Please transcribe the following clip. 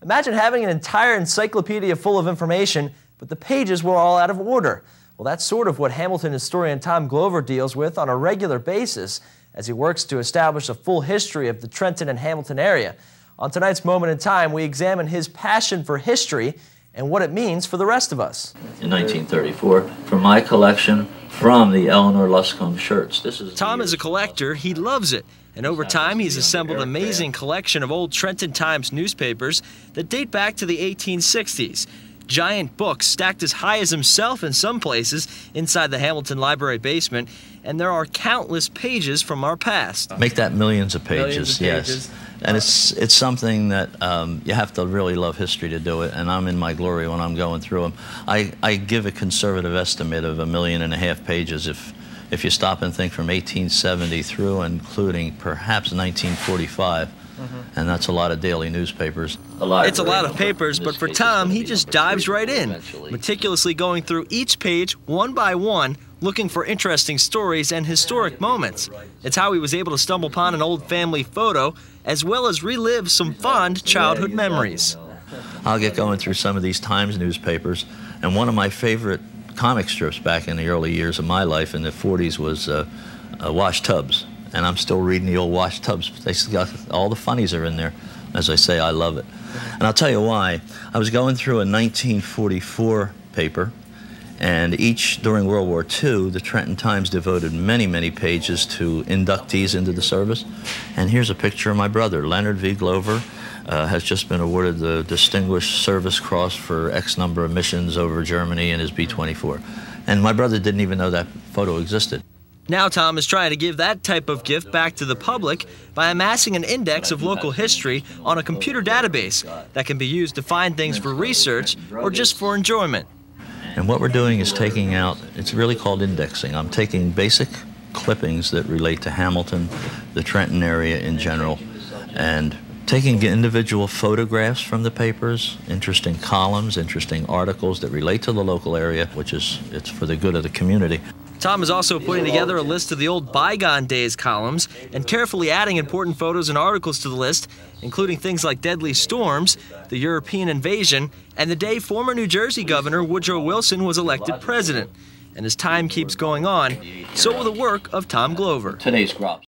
Imagine having an entire encyclopedia full of information, but the pages were all out of order. Well, that's sort of what Hamilton historian Tom Glover deals with on a regular basis as he works to establish a full history of the Trenton and Hamilton area. On tonight's Moment in Time, we examine his passion for history and what it means for the rest of us. In 1934, for my collection from the Eleanor Luscombe shirts. Tom is a collector. He loves it. And over time, he's assembled an amazing collection of old Trenton Times newspapers that date back to the 1860s. Giant books stacked as high as himself in some places inside the Hamilton Library basement, and there are countless pages from our past. Make that millions of pages, yes. And it's something that you have to really love history to do it, and I'm in my glory when I'm going through them. I give a conservative estimate of 1.5 million pages if you stop and think from 1870 through, including perhaps 1945. And that's a lot of daily newspapers. It's a lot of papers, but for Tom, he just dives right in, meticulously going through each page one by one, looking for interesting stories and historic moments. It's how he was able to stumble upon an old family photo, as well as relive some fond childhood memories. I'll get going through some of these Times newspapers, and one of my favorite comic strips back in the early years of my life in the 40s was Wash Tubbs. And I'm still reading the old Wash Tubbs. They still got all the funnies are in there. As I say, I love it. And I'll tell you why. I was going through a 1944 paper, and during World War II, the Trenton Times devoted many, many pages to inductees into the service. And here's a picture of my brother, Leonard V. Glover, has just been awarded the Distinguished Service Cross for X number of missions over Germany in his B-24. And my brother didn't even know that photo existed. Now Tom is trying to give that type of gift back to the public by amassing an index of local history on a computer database that can be used to find things for research or just for enjoyment. And what we're doing is taking out, it's really called indexing. I'm taking basic clippings that relate to Hamilton, the Trenton area in general, and taking individual photographs from the papers, interesting columns, interesting articles that relate to the local area, it's for the good of the community. Tom is also putting together a list of the old bygone days columns and carefully adding important photos and articles to the list, including things like deadly storms, the European invasion, and the day former New Jersey Governor Woodrow Wilson was elected president. And as time keeps going on, so will the work of Tom Glover. Today's crops.